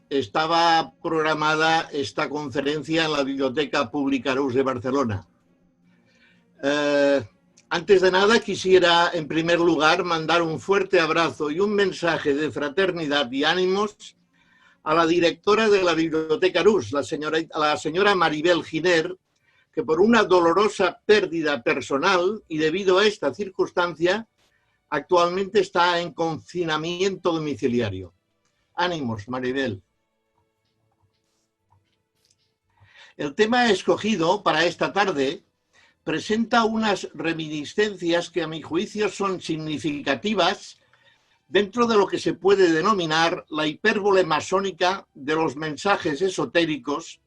Estaba programada esta conferencia en la Biblioteca Pública Arús de Barcelona. Antes de nada, quisiera, en primer lugar, mandar un fuerte abrazo y un mensaje de fraternidad y ánimos a la directora de la Biblioteca Arús, la señora Maribel Giner, que por una dolorosa pérdida personal y debido a esta circunstancia, actualmente está en confinamiento domiciliario. Ánimos, Maribel. El tema escogido para esta tarde presenta unas reminiscencias que a mi juicio son significativas dentro de lo que se puede denominar la hipérbole masónica de los mensajes esotéricos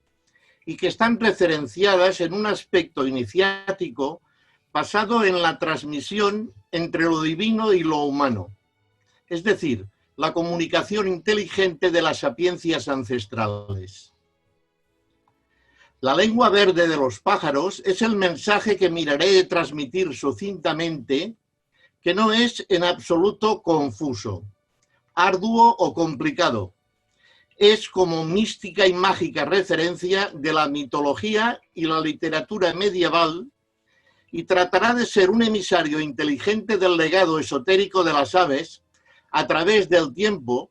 y que están referenciadas en un aspecto iniciático basado en la transmisión entre lo divino y lo humano, es decir, la comunicación inteligente de las sapiencias ancestrales. La lengua verde de los pájaros es el mensaje que miraré de transmitir sucintamente, que no es en absoluto confuso, arduo o complicado. Es como mística y mágica referencia de la mitología y la literatura medieval y tratará de ser un emisario inteligente del legado esotérico de las aves a través del tiempo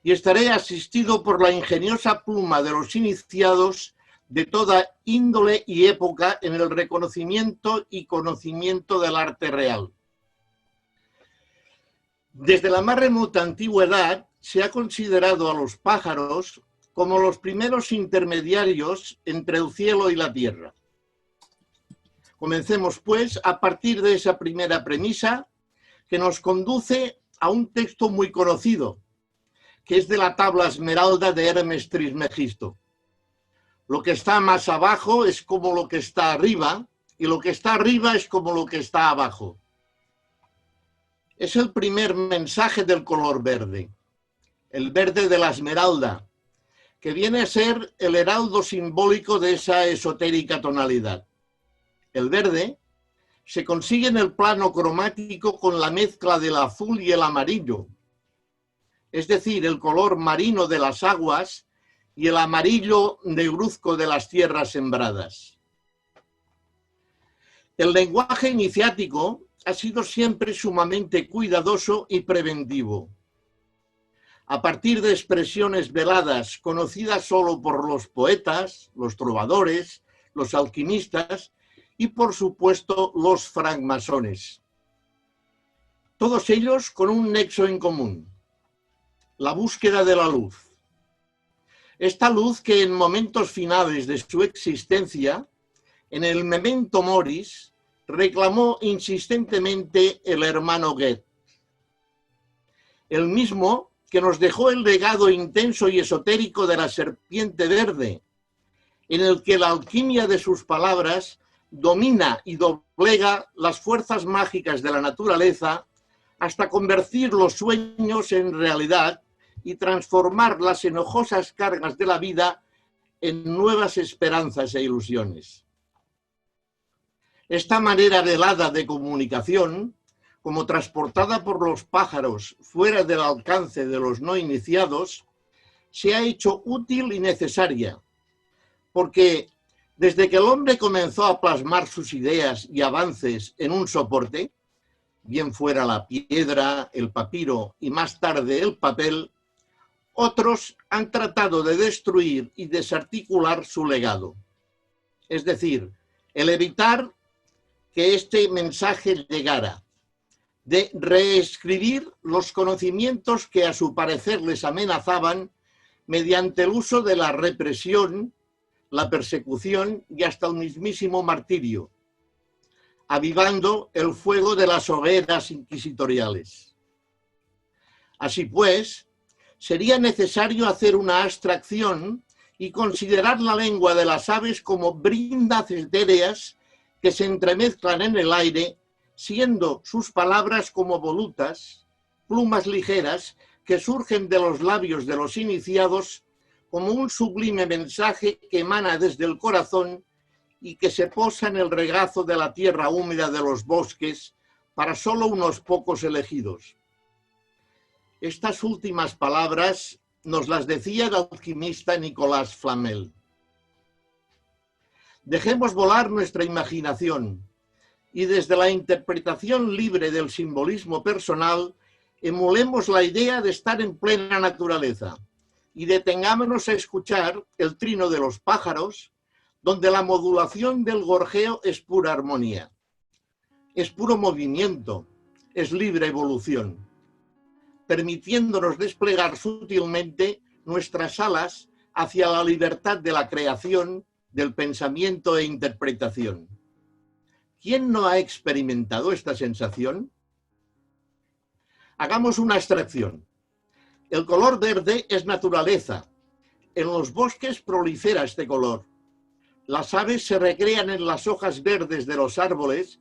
y estaré asistido por la ingeniosa pluma de los iniciados de toda índole y época en el reconocimiento y conocimiento del arte real. Desde la más remota antigüedad se ha considerado a los pájaros como los primeros intermediarios entre el cielo y la tierra. Comencemos, pues, a partir de esa primera premisa que nos conduce a un texto muy conocido, que es de la tabla esmeralda de Hermes Trismegisto. Lo que está más abajo es como lo que está arriba, y lo que está arriba es como lo que está abajo. Es el primer mensaje del color verde, el verde de la esmeralda, que viene a ser el heraldo simbólico de esa esotérica tonalidad. El verde se consigue en el plano cromático con la mezcla del azul y el amarillo, es decir, el color marino de las aguas y el amarillo negruzco de las tierras sembradas. El lenguaje iniciático ha sido siempre sumamente cuidadoso y preventivo. A partir de expresiones veladas conocidas solo por los poetas, los trovadores, los alquimistas y, por supuesto, los francmasones. Todos ellos con un nexo en común: la búsqueda de la luz. Esta luz que en momentos finales de su existencia, en el Memento Moris, reclamó insistentemente el hermano Goethe. El mismo que nos dejó el legado intenso y esotérico de la serpiente verde, en el que la alquimia de sus palabras domina y doblega las fuerzas mágicas de la naturaleza hasta convertir los sueños en realidad y transformar las enojosas cargas de la vida en nuevas esperanzas e ilusiones. Esta manera velada de comunicación, como transportada por los pájaros fuera del alcance de los no iniciados, se ha hecho útil y necesaria, porque desde que el hombre comenzó a plasmar sus ideas y avances en un soporte, bien fuera la piedra, el papiro y más tarde el papel, otros han tratado de destruir y desarticular su legado. Es decir, el evitar que este mensaje llegara, de reescribir los conocimientos que a su parecer les amenazaban mediante el uso de la represión, la persecución y hasta el mismísimo martirio, avivando el fuego de las hogueras inquisitoriales. Así pues, sería necesario hacer una abstracción y considerar la lengua de las aves como brindas etéreas que se entremezclan en el aire, siendo sus palabras como volutas, plumas ligeras que surgen de los labios de los iniciados como un sublime mensaje que emana desde el corazón y que se posa en el regazo de la tierra húmeda de los bosques para solo unos pocos elegidos. Estas últimas palabras nos las decía el alquimista Nicolas Flamel. Dejemos volar nuestra imaginación y desde la interpretación libre del simbolismo personal emulemos la idea de estar en plena naturaleza y detengámonos a escuchar el trino de los pájaros, donde la modulación del gorjeo es pura armonía, es puro movimiento, es libre evolución, permitiéndonos desplegar sutilmente nuestras alas hacia la libertad de la creación, del pensamiento e interpretación. ¿Quién no ha experimentado esta sensación? Hagamos una abstracción. El color verde es naturaleza. En los bosques prolifera este color. Las aves se recrean en las hojas verdes de los árboles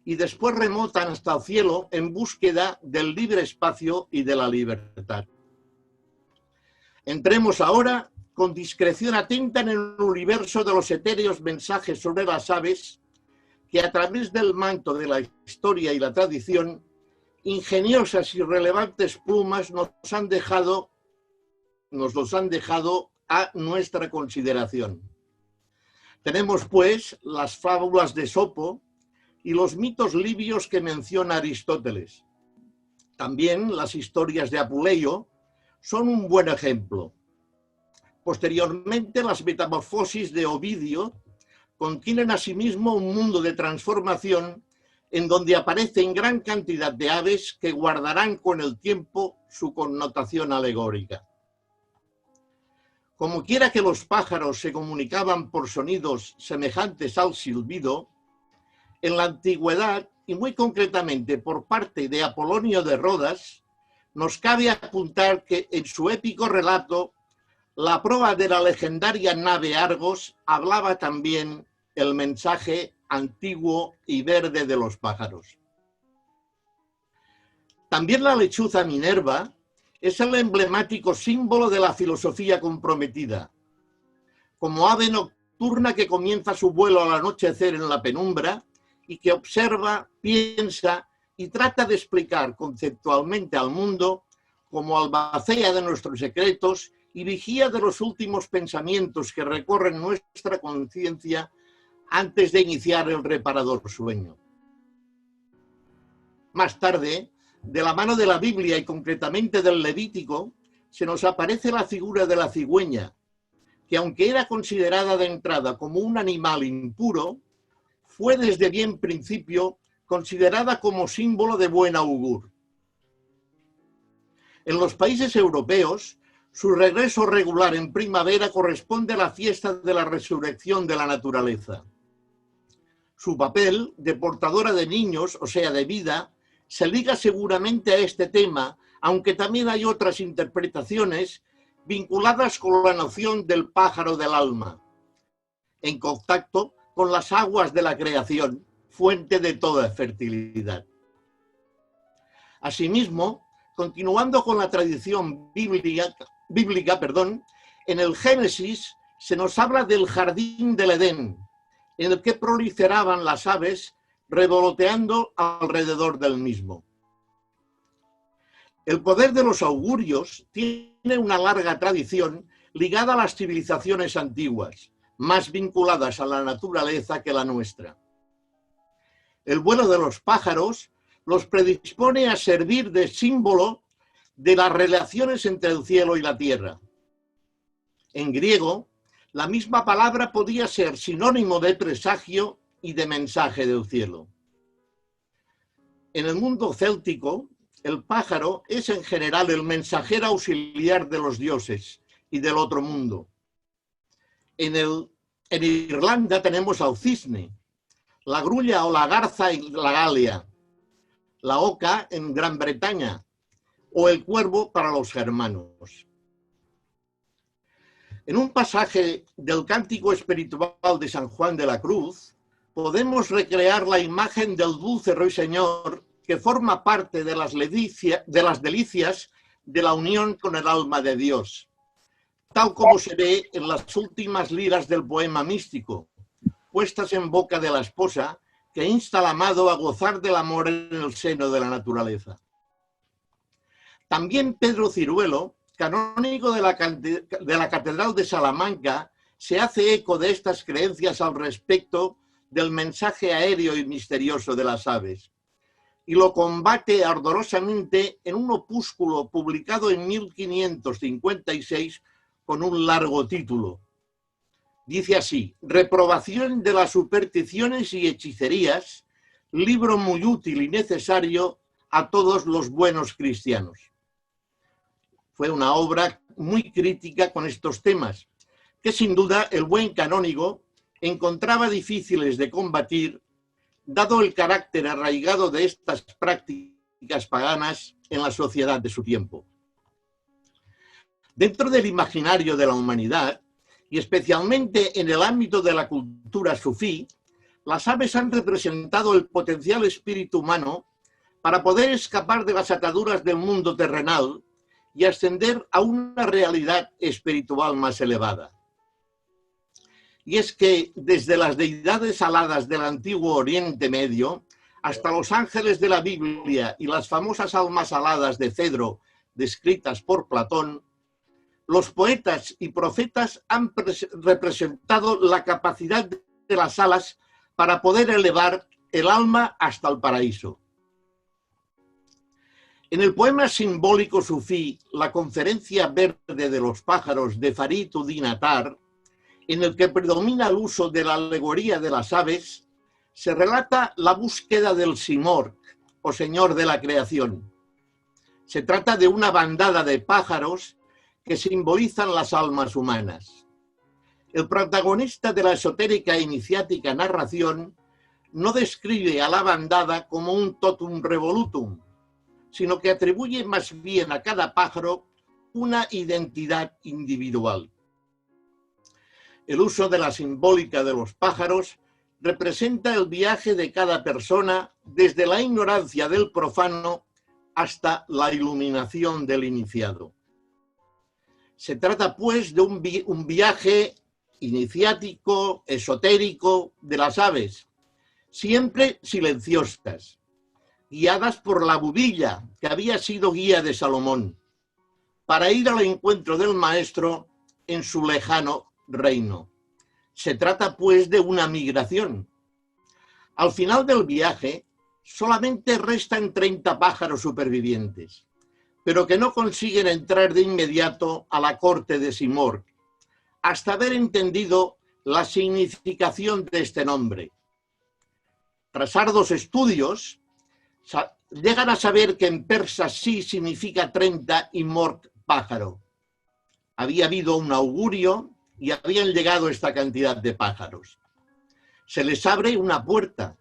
y después remontan hasta el cielo en búsqueda del libre espacio y de la libertad. Entremos ahora con discreción atenta en el universo de los etéreos mensajes sobre las aves que a través del manto de la historia y la tradición, ingeniosas y relevantes plumas nos los han dejado a nuestra consideración. Tenemos, pues, las fábulas de Esopo y los mitos libios que menciona Aristóteles. También las historias de Apuleyo son un buen ejemplo. Posteriormente, las metamorfosis de Ovidio contienen asimismo un mundo de transformación en donde aparecen gran cantidad de aves que guardarán con el tiempo su connotación alegórica. Como quiera que los pájaros se comunicaban por sonidos semejantes al silbido, en la antigüedad, y muy concretamente por parte de Apolonio de Rodas, nos cabe apuntar que en su épico relato, la proa de la legendaria nave Argos hablaba también el mensaje antiguo y verde de los pájaros. También la lechuza Minerva es el emblemático símbolo de la filosofía comprometida. Como ave nocturna que comienza su vuelo al anochecer en la penumbra y que observa, piensa y trata de explicar conceptualmente al mundo como albacea de nuestros secretos y vigía de los últimos pensamientos que recorren nuestra conciencia antes de iniciar el reparador sueño. Más tarde, de la mano de la Biblia y concretamente del Levítico, se nos aparece la figura de la cigüeña, que aunque era considerada de entrada como un animal impuro, fue desde bien principio considerada como símbolo de buen augur. En los países europeos, su regreso regular en primavera corresponde a la fiesta de la resurrección de la naturaleza. Su papel de portadora de niños, o sea, de vida, se liga seguramente a este tema, aunque también hay otras interpretaciones vinculadas con la noción del pájaro del alma, en contacto con las aguas de la creación, fuente de toda fertilidad. Asimismo, continuando con la tradición bíblica, en el Génesis se nos habla del jardín del Edén, en el que proliferaban las aves revoloteando alrededor del mismo. El poder de los augurios tiene una larga tradición ligada a las civilizaciones antiguas, más vinculadas a la naturaleza que la nuestra. El vuelo de los pájaros los predispone a servir de símbolo de las relaciones entre el cielo y la tierra. En griego, la misma palabra podía ser sinónimo de presagio y de mensaje del cielo. En el mundo céltico, el pájaro es en general el mensajero auxiliar de los dioses y del otro mundo. En Irlanda tenemos al cisne, la grulla o la garza en la Galia, la oca en Gran Bretaña o el cuervo para los germanos. En un pasaje del Cántico Espiritual de San Juan de la Cruz, podemos recrear la imagen del dulce ruiseñor que forma parte de las delicias de la unión con el alma de Dios, tal como se ve en las últimas liras del poema místico, puestas en boca de la esposa que insta al amado a gozar del amor en el seno de la naturaleza. También Pedro Ciruelo, canónigo de la Catedral de Salamanca, se hace eco de estas creencias al respecto del mensaje aéreo y misterioso de las aves, y lo combate ardorosamente en un opúsculo publicado en 1556 con un largo título. Dice así: Reprobación de las supersticiones y hechicerías, libro muy útil y necesario a todos los buenos cristianos. Fue una obra muy crítica con estos temas, que sin duda el buen canónigo encontraba difíciles de combatir, dado el carácter arraigado de estas prácticas paganas en la sociedad de su tiempo. Dentro del imaginario de la humanidad, y especialmente en el ámbito de la cultura sufí, las aves han representado el potencial espíritu humano para poder escapar de las ataduras del mundo terrenal y ascender a una realidad espiritual más elevada. Y es que desde las deidades aladas del antiguo Oriente Medio hasta los ángeles de la Biblia y las famosas almas aladas de Cedro descritas por Platón, los poetas y profetas han representado la capacidad de las alas para poder elevar el alma hasta el paraíso. En el poema simbólico sufí La conferencia verde de los pájaros de Farid-ud-Din Attar, en el que predomina el uso de la alegoría de las aves, se relata la búsqueda del Simorg, o Señor de la creación. Se trata de una bandada de pájaros que simbolizan las almas humanas. El protagonista de la esotérica e iniciática narración no describe a la bandada como un totum revolutum, sino que atribuye más bien a cada pájaro una identidad individual. El uso de la simbólica de los pájaros representa el viaje de cada persona desde la ignorancia del profano hasta la iluminación del iniciado. Se trata, pues, de un viaje iniciático, esotérico de las aves, siempre silenciosas, guiadas por la bubilla, que había sido guía de Salomón, para ir al encuentro del maestro en su lejano reino. Se trata, pues, de una migración. Al final del viaje, solamente restan 30 pájaros supervivientes, pero que no consiguen entrar de inmediato a la corte de Simorg, hasta haber entendido la significación de este nombre. Tras arduos estudios, llegan a saber que en persa sí significa 30 y morg pájaro. Había habido un augurio y habían llegado esta cantidad de pájaros. Se les abre una puerta,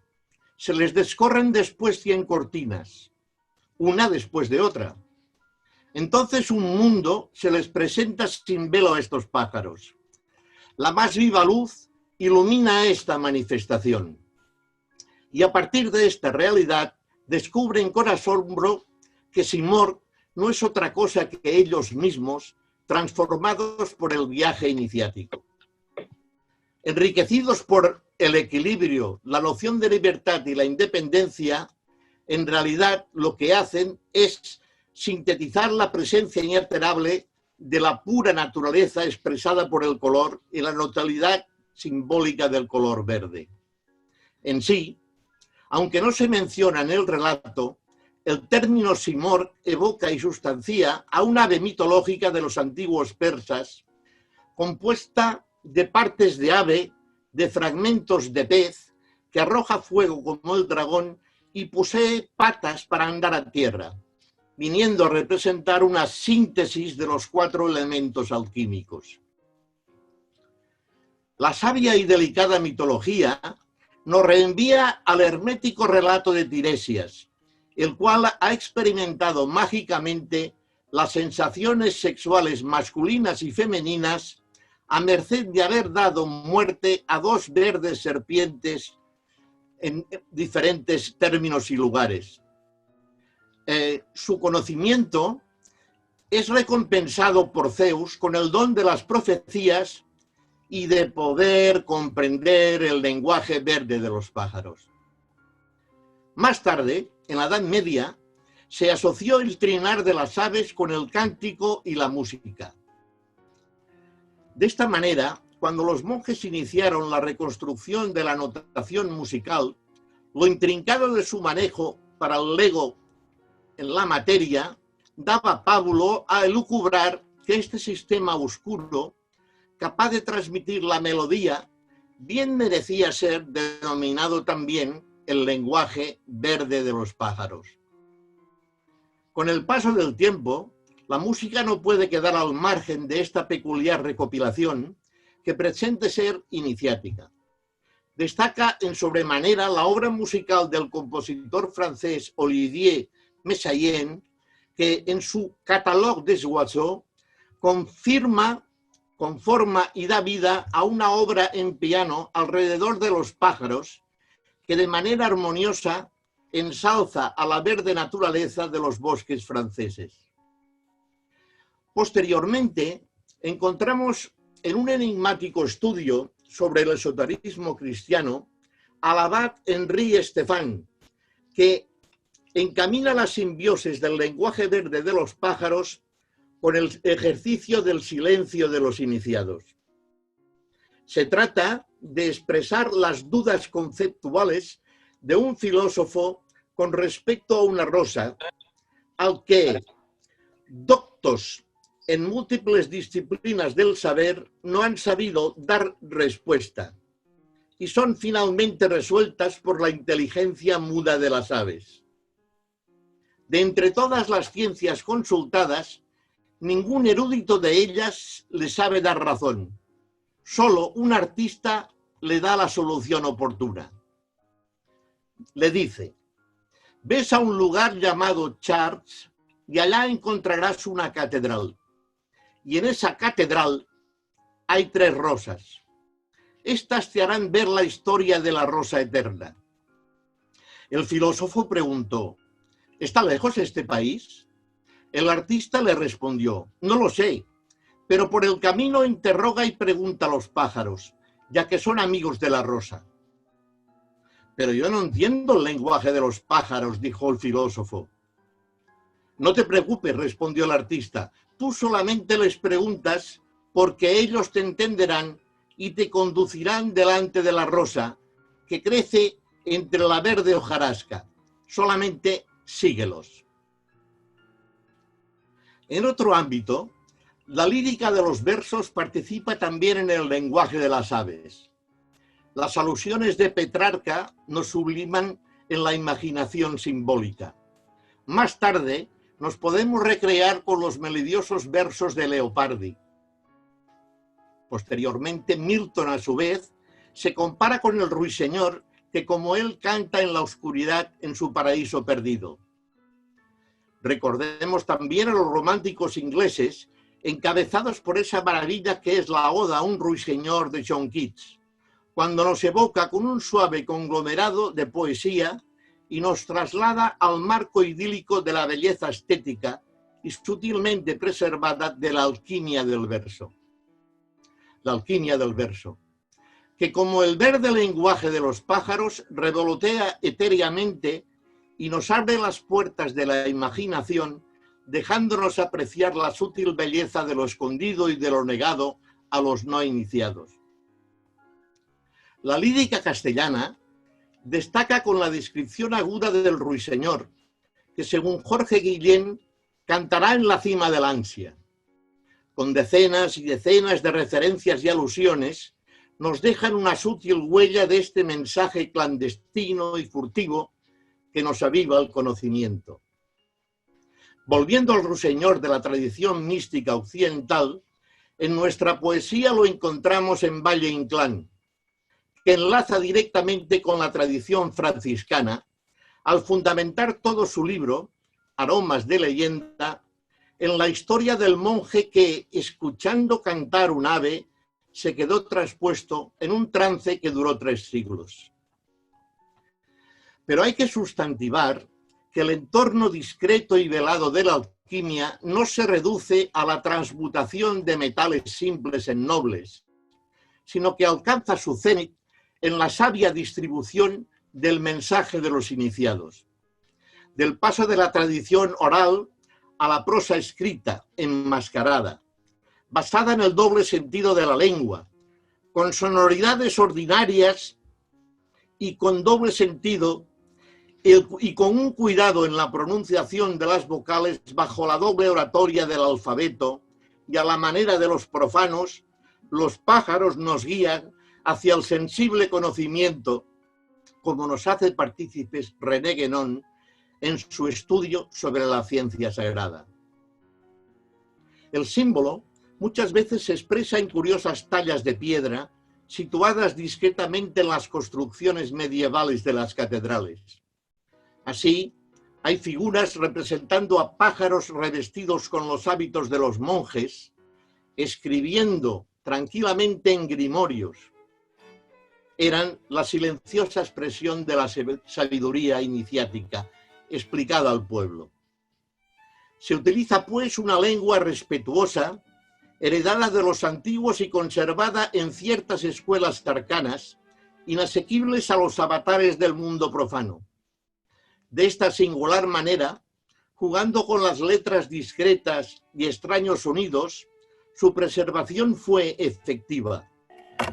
se les descorren después 100 cortinas, una después de otra. Entonces un mundo se les presenta sin velo a estos pájaros. La más viva luz ilumina esta manifestación. Y a partir de esta realidad descubren con asombro que Simorg no es otra cosa que ellos mismos, transformados por el viaje iniciático. Enriquecidos por el equilibrio, la noción de libertad y la independencia, en realidad lo que hacen es sintetizar la presencia inalterable de la pura naturaleza expresada por el color y la totalidad simbólica del color verde. En sí, aunque no se menciona en el relato, el término Simorg evoca y sustancia a un ave mitológica de los antiguos persas, compuesta de partes de ave, de fragmentos de pez, que arroja fuego como el dragón y posee patas para andar a tierra, viniendo a representar una síntesis de los 4 elementos alquímicos. La sabia y delicada mitología nos reenvía al hermético relato de Tiresias, el cual ha experimentado mágicamente las sensaciones sexuales masculinas y femeninas a merced de haber dado muerte a 2 verdes serpientes en diferentes términos y lugares. Su conocimiento es recompensado por Zeus con el don de las profecías y de poder comprender el lenguaje verde de los pájaros. Más tarde, en la Edad Media, se asoció el trinar de las aves con el cántico y la música. De esta manera, cuando los monjes iniciaron la reconstrucción de la notación musical, lo intrincado de su manejo para el lego en la materia daba pábulo a elucubrar que este sistema oscuro, capaz de transmitir la melodía, bien merecía ser denominado también el lenguaje verde de los pájaros. Con el paso del tiempo, la música no puede quedar al margen de esta peculiar recopilación que pretende ser iniciática. Destaca en sobremanera la obra musical del compositor francés Olivier Messiaen, que en su Catalogue des oiseaux conforma y da vida a una obra en piano alrededor de los pájaros que de manera armoniosa ensalza a la verde naturaleza de los bosques franceses. Posteriormente, encontramos en un enigmático estudio sobre el esoterismo cristiano al abad Henri Stéphane, que encamina la simbiosis del lenguaje verde de los pájaros con el ejercicio del silencio de los iniciados. Se trata de expresar las dudas conceptuales de un filósofo con respecto a una rosa, al que, doctos en múltiples disciplinas del saber, no han sabido dar respuesta y son finalmente resueltas por la inteligencia muda de las aves. De entre todas las ciencias consultadas, ningún erudito de ellas le sabe dar razón. Solo un artista le da la solución oportuna. Le dice: ves a un lugar llamado Chartres y allá encontrarás una catedral. Y en esa catedral hay 3 rosas. Estas te harán ver la historia de la rosa eterna. El filósofo preguntó: ¿está lejos este país? El artista le respondió: no lo sé, pero por el camino interroga y pregunta a los pájaros, ya que son amigos de la rosa. Pero yo no entiendo el lenguaje de los pájaros, dijo el filósofo. No te preocupes, respondió el artista, tú solamente les preguntas porque ellos te entenderán y te conducirán delante de la rosa que crece entre la verde hojarasca. Solamente síguelos. En otro ámbito, la lírica de los versos participa también en el lenguaje de las aves. Las alusiones de Petrarca nos subliman en la imaginación simbólica. Más tarde nos podemos recrear con los melodiosos versos de Leopardi. Posteriormente, Milton, a su vez, se compara con el ruiseñor que como él canta en la oscuridad en su paraíso perdido. Recordemos también a los románticos ingleses, encabezados por esa maravilla que es la Oda a un ruiseñor de John Keats, cuando nos evoca con un suave conglomerado de poesía y nos traslada al marco idílico de la belleza estética y sutilmente preservada de la alquimia del verso. La alquimia del verso, que como el verde lenguaje de los pájaros revolotea etéreamente y nos abre las puertas de la imaginación, dejándonos apreciar la sutil belleza de lo escondido y de lo negado a los no iniciados. La lírica castellana destaca con la descripción aguda del ruiseñor, que según Jorge Guillén cantará en la cima del ansia. Con decenas y decenas de referencias y alusiones, nos dejan una sutil huella de este mensaje clandestino y furtivo que nos aviva el conocimiento. Volviendo al ruiseñor de la tradición mística occidental, en nuestra poesía lo encontramos en Valle Inclán, que enlaza directamente con la tradición franciscana al fundamentar todo su libro, Aromas de leyenda, en la historia del monje que, escuchando cantar un ave, se quedó traspuesto en un trance que duró 3 siglos. Pero hay que sustantivar que el entorno discreto y velado de la alquimia no se reduce a la transmutación de metales simples en nobles, sino que alcanza su cénit en la sabia distribución del mensaje de los iniciados, del paso de la tradición oral a la prosa escrita, enmascarada, basada en el doble sentido de la lengua, con sonoridades ordinarias y con doble sentido y con un cuidado en la pronunciación de las vocales bajo la doble oratoria del alfabeto y a la manera de los profanos, los pájaros nos guían hacia el sensible conocimiento, como nos hace partícipes René Guénon en su estudio sobre la ciencia sagrada. El símbolo muchas veces se expresa en curiosas tallas de piedra situadas discretamente en las construcciones medievales de las catedrales. Así, hay figuras representando a pájaros revestidos con los hábitos de los monjes, escribiendo tranquilamente en grimorios. Eran la silenciosa expresión de la sabiduría iniciática explicada al pueblo. Se utiliza pues una lengua respetuosa, heredada de los antiguos y conservada en ciertas escuelas arcanas, inasequibles a los avatares del mundo profano. De esta singular manera, jugando con las letras discretas y extraños sonidos, su preservación fue efectiva,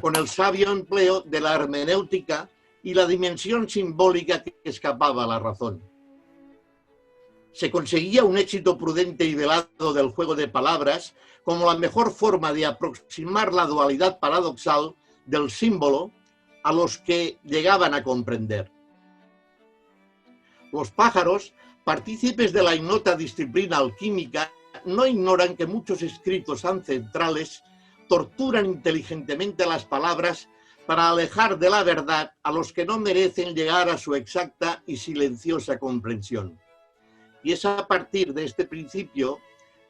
con el sabio empleo de la hermenéutica y la dimensión simbólica que escapaba a la razón. Se conseguía un éxito prudente y velado del juego de palabras como la mejor forma de aproximar la dualidad paradoxal del símbolo a los que llegaban a comprender. Los pájaros, partícipes de la ignota disciplina alquímica, no ignoran que muchos escritos ancestrales torturan inteligentemente las palabras para alejar de la verdad a los que no merecen llegar a su exacta y silenciosa comprensión. Y es a partir de este principio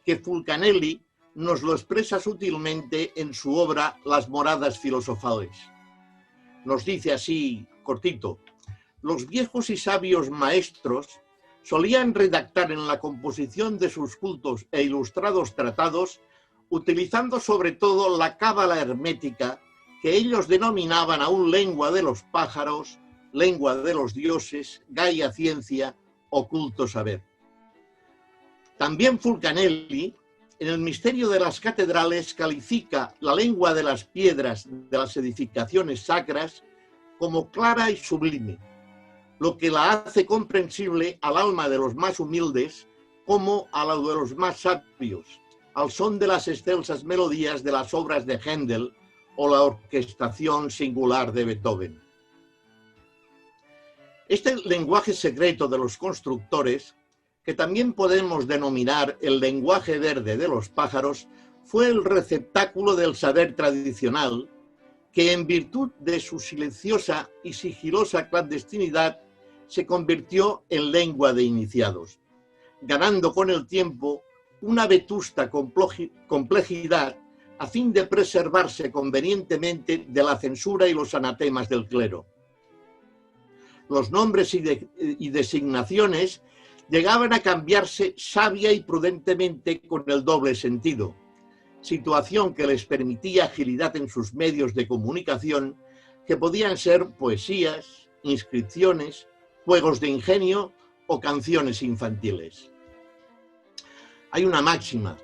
que Fulcanelli nos lo expresa sutilmente en su obra Las moradas filosofales. Nos dice así, cortito: los viejos y sabios maestros solían redactar en la composición de sus cultos e ilustrados tratados, utilizando sobre todo la cábala hermética, que ellos denominaban aún lengua de los pájaros, lengua de los dioses, gaia ciencia, oculto saber. También Fulcanelli, en el misterio de las catedrales, califica la lengua de las piedras de las edificaciones sacras como clara y sublime, lo que la hace comprensible al alma de los más humildes como a la de los más sabios, al son de las excelsas melodías de las obras de Händel o la orquestación singular de Beethoven. Este lenguaje secreto de los constructores, que también podemos denominar el lenguaje verde de los pájaros, fue el receptáculo del saber tradicional que, en virtud de su silenciosa y sigilosa clandestinidad, se convirtió en lengua de iniciados, ganando con el tiempo una vetusta complejidad a fin de preservarse convenientemente de la censura y los anatemas del clero. Los nombres y designaciones llegaban a cambiarse sabia y prudentemente con el doble sentido, situación que les permitía agilidad en sus medios de comunicación, que podían ser poesías, inscripciones, juegos de ingenio o canciones infantiles. Hay una máxima: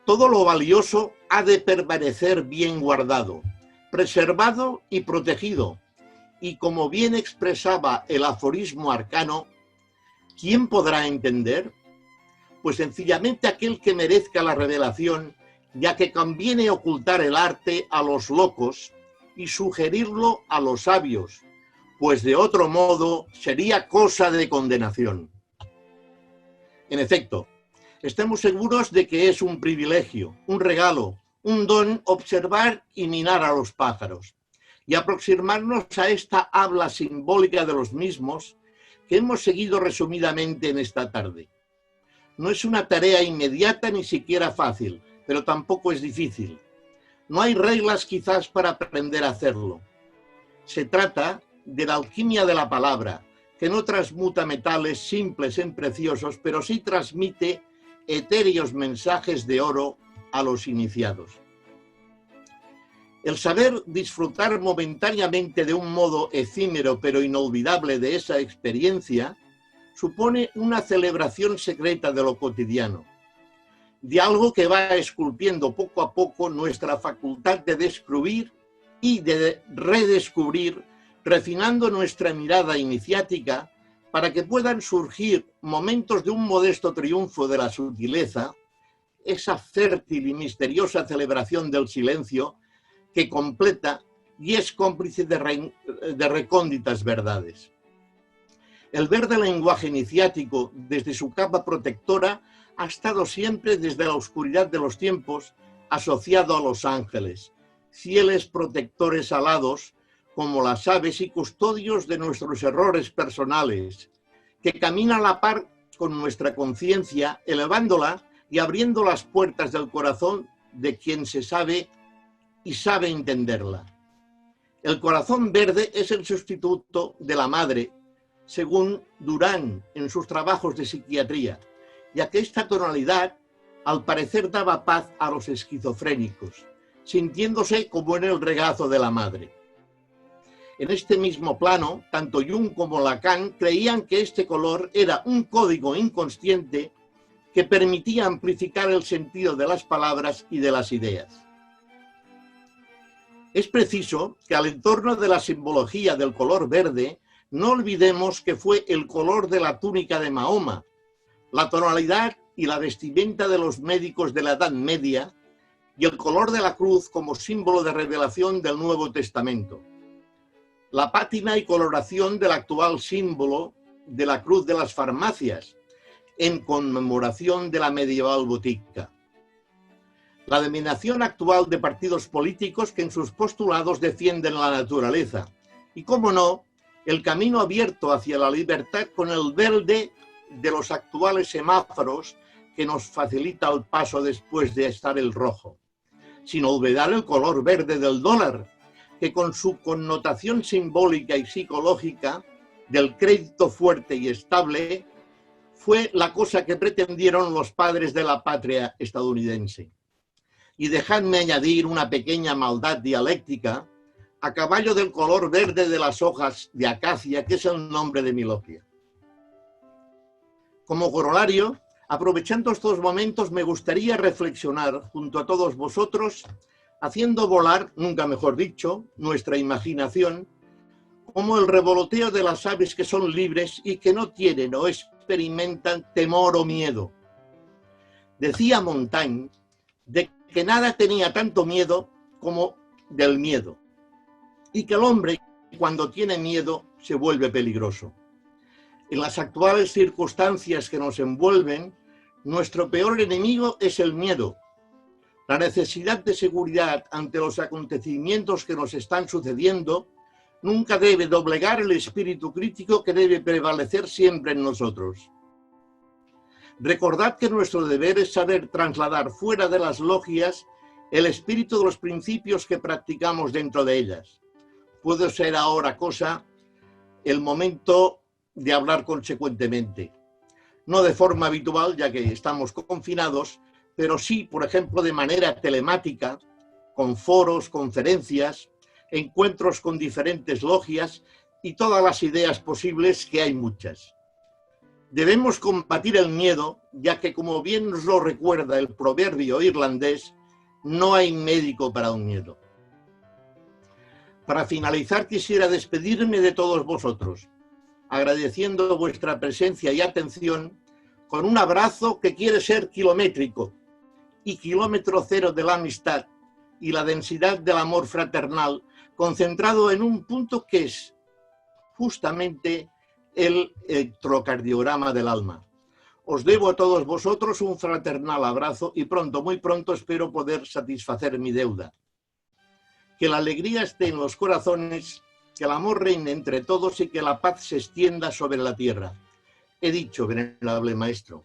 todo lo valioso ha de permanecer bien guardado, preservado y protegido, y como bien expresaba el aforismo arcano, ¿quién podrá entender? Pues sencillamente aquel que merezca la revelación, ya que conviene ocultar el arte a los locos y sugerirlo a los sabios, pues de otro modo sería cosa de condenación. En efecto, estemos seguros de que es un privilegio, un regalo, un don observar y mirar a los pájaros y aproximarnos a esta habla simbólica de los mismos que hemos seguido resumidamente en esta tarde. No es una tarea inmediata ni siquiera fácil, pero tampoco es difícil. No hay reglas quizás para aprender a hacerlo. Se trata de la alquimia de la palabra, que no transmuta metales simples en preciosos, pero sí transmite etéreos mensajes de oro a los iniciados. El saber disfrutar momentáneamente de un modo efímero pero inolvidable de esa experiencia supone una celebración secreta de lo cotidiano, de algo que va esculpiendo poco a poco nuestra facultad de descubrir y de redescubrir, refinando nuestra mirada iniciática para que puedan surgir momentos de un modesto triunfo de la sutileza, esa fértil y misteriosa celebración del silencio que completa y es cómplice de recónditas verdades. El verde lenguaje iniciático, desde su capa protectora, ha estado siempre desde la oscuridad de los tiempos asociado a los ángeles, fieles protectores alados como las aves y custodios de nuestros errores personales, que caminan a la par con nuestra conciencia, elevándola y abriendo las puertas del corazón de quien se sabe y sabe entenderla. El corazón verde es el sustituto de la madre, según Durán en sus trabajos de psiquiatría, ya que esta tonalidad al parecer daba paz a los esquizofrénicos, sintiéndose como en el regazo de la madre. En este mismo plano, tanto Jung como Lacan creían que este color era un código inconsciente que permitía amplificar el sentido de las palabras y de las ideas. Es preciso que al entorno de la simbología del color verde no olvidemos que fue el color de la túnica de Mahoma, la tonalidad y la vestimenta de los médicos de la Edad Media y el color de la cruz como símbolo de revelación del Nuevo Testamento. La pátina y coloración del actual símbolo de la cruz de las farmacias, en conmemoración de la medieval botica. La dominación actual de partidos políticos que en sus postulados defienden la naturaleza. Y, cómo no, el camino abierto hacia la libertad con el verde de los actuales semáforos que nos facilita el paso después de estar el rojo. Sin olvidar el color verde del dólar, que con su connotación simbólica y psicológica del crédito fuerte y estable, fue la cosa que pretendieron los padres de la patria estadounidense. Y dejadme añadir una pequeña maldad dialéctica a caballo del color verde de las hojas de acacia, que es el nombre de mi logia. Como corolario, aprovechando estos momentos, me gustaría reflexionar junto a todos vosotros, haciendo volar, nunca mejor dicho, nuestra imaginación, como el revoloteo de las aves que son libres y que no tienen o experimentan temor o miedo. Decía Montaigne de que nada tenía tanto miedo como del miedo, y que el hombre, cuando tiene miedo, se vuelve peligroso. En las actuales circunstancias que nos envuelven, nuestro peor enemigo es el miedo. La necesidad de seguridad ante los acontecimientos que nos están sucediendo nunca debe doblegar el espíritu crítico que debe prevalecer siempre en nosotros. Recordad que nuestro deber es saber trasladar fuera de las logias el espíritu de los principios que practicamos dentro de ellas. Puede ser ahora el momento de hablar consecuentemente. No de forma habitual, ya que estamos confinados, pero sí, por ejemplo, de manera telemática, con foros, conferencias, encuentros con diferentes logias y todas las ideas posibles, que hay muchas. Debemos combatir el miedo, ya que, como bien nos lo recuerda el proverbio irlandés, no hay médico para un miedo. Para finalizar, quisiera despedirme de todos vosotros, agradeciendo vuestra presencia y atención con un abrazo que quiere ser kilométrico y kilómetro cero de la amistad y la densidad del amor fraternal, concentrado en un punto que es justamente el electrocardiograma del alma. Os debo a todos vosotros un fraternal abrazo y pronto, muy pronto, espero poder satisfacer mi deuda. Que la alegría esté en los corazones, que el amor reine entre todos y que la paz se extienda sobre la tierra. He dicho, venerable maestro.